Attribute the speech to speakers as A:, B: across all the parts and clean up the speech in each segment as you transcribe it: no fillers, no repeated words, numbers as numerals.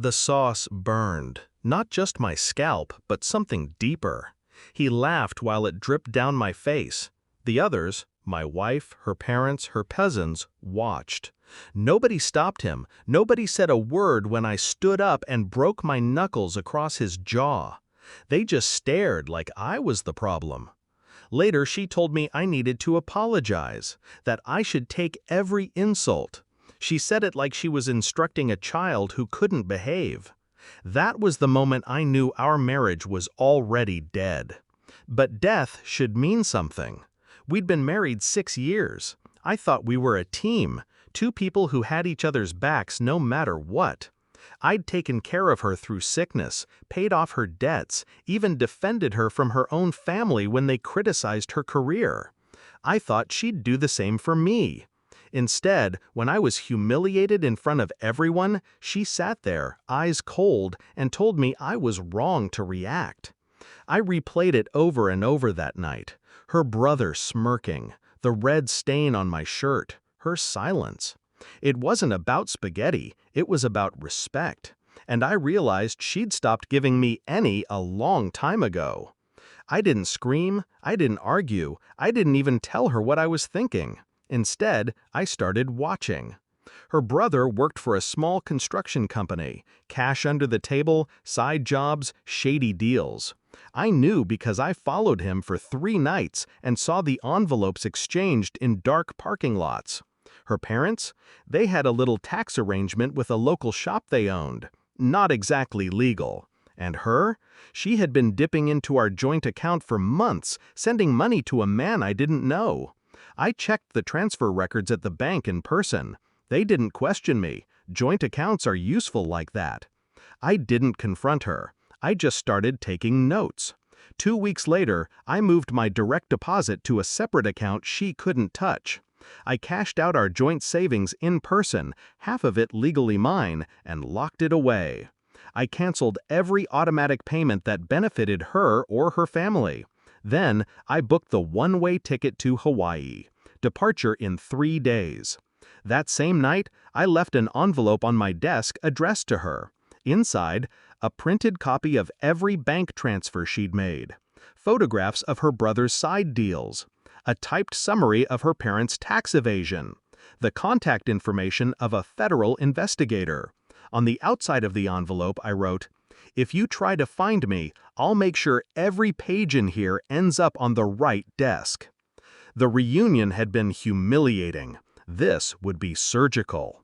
A: The sauce burned, not just my scalp, but something deeper. He laughed while it dripped down my face. The others, my wife, her parents, her cousins, watched. Nobody stopped him. Nobody said a word when I stood up and broke my knuckles across his jaw. They just stared like I was the problem. Later, she told me I needed to apologize, that I should take every insult. She said it like she was instructing a child who couldn't behave. That was the moment I knew our marriage was already dead. But death should mean something. We'd been married 6 years. I thought we were a team, two people who had each other's backs no matter what. I'd taken care of her through sickness, paid off her debts, even defended her from her own family when they criticized her career. I thought she'd do the same for me. Instead, when I was humiliated in front of everyone, she sat there, eyes cold, and told me I was wrong to react. I replayed it over and over that night. Her brother smirking, the red stain on my shirt, her silence. It wasn't about spaghetti, it was about respect. And I realized she'd stopped giving me any a long time ago. I didn't scream, I didn't argue, I didn't even tell her what I was thinking. Instead, I started watching. Her brother worked for a small construction company, cash under the table, side jobs, shady deals. I knew because I followed him for 3 nights and saw the envelopes exchanged in dark parking lots. Her parents? They had a little tax arrangement with a local shop they owned. Not exactly legal. And her? She had been dipping into our joint account for months, sending money to a man I didn't know. I checked the transfer records at the bank in person. They didn't question me. Joint accounts are useful like that. I didn't confront her. I just started taking notes. 2 weeks later, I moved my direct deposit to a separate account she couldn't touch. I cashed out our joint savings in person, half of it legally mine, and locked it away. I canceled every automatic payment that benefited her or her family. Then, I booked the one-way ticket to Hawaii. Departure in 3 days. That same night, I left an envelope on my desk addressed to her. Inside, a printed copy of every bank transfer she'd made. Photographs of her brother's side deals. A typed summary of her parents' tax evasion. The contact information of a federal investigator. On the outside of the envelope, I wrote, "If you try to find me, I'll make sure every page in here ends up on the right desk." The reunion had been humiliating. This would be surgical.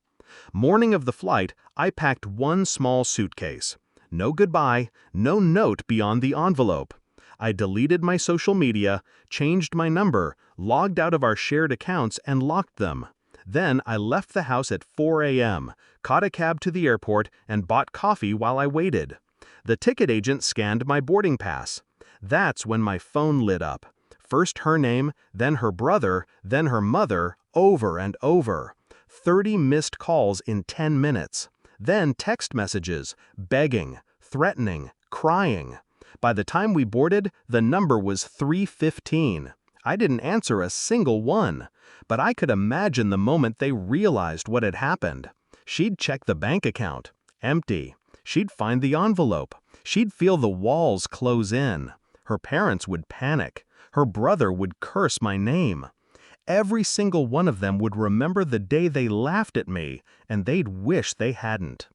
A: Morning of the flight, I packed one small suitcase. No goodbye, no note beyond the envelope. I deleted my social media, changed my number, logged out of our shared accounts, and locked them. Then I left the house at 4 a.m., caught a cab to the airport, and bought coffee while I waited. The ticket agent scanned my boarding pass. That's when my phone lit up. First her name, then her brother, then her mother, over and over. 30 missed calls in 10 minutes. Then text messages, begging, threatening, crying. By the time we boarded, the number was 315. I didn't answer a single one, but I could imagine the moment they realized what had happened. She'd check the bank account. Empty. She'd find the envelope. She'd feel the walls close in. Her parents would panic. Her brother would curse my name. Every single one of them would remember the day they laughed at me, and they'd wish they hadn't.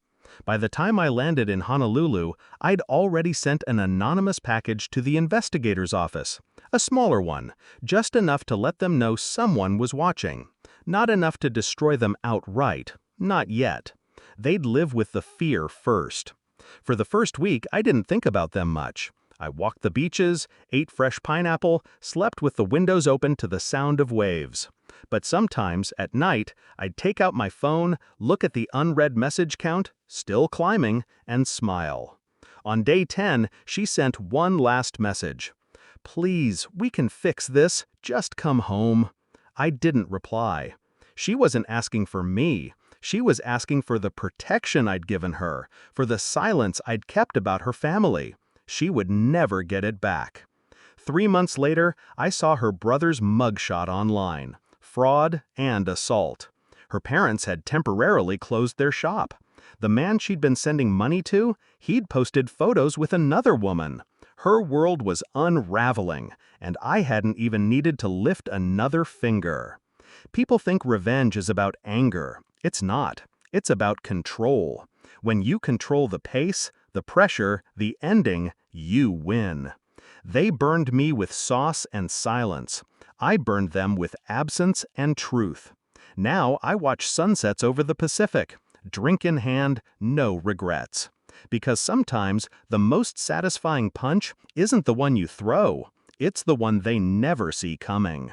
A: By the time I landed in Honolulu, I'd already sent an anonymous package to the investigator's office. A smaller one, just enough to let them know someone was watching. Not enough to destroy them outright. Not yet. They'd live with the fear first. For the first week, I didn't think about them much. I walked the beaches, ate fresh pineapple, slept with the windows open to the sound of waves. But sometimes, at night, I'd take out my phone, look at the unread message count, still climbing, and smile. On day 10, she sent one last message. "Please, we can fix this, just come home." I didn't reply. She wasn't asking for me. She was asking for the protection I'd given her, for the silence I'd kept about her family. She would never get it back. 3 months later, I saw her brother's mugshot online. Fraud and assault. Her parents had temporarily closed their shop. The man she'd been sending money to, he'd posted photos with another woman. Her world was unraveling, and I hadn't even needed to lift another finger. People think revenge is about anger. It's not. It's about control. When you control the pace, the pressure, the ending, you win. They burned me with sauce and silence. I burned them with absence and truth. Now I watch sunsets over the Pacific. Drink in hand, no regrets. Because sometimes the most satisfying punch isn't the one you throw, it's the one they never see coming.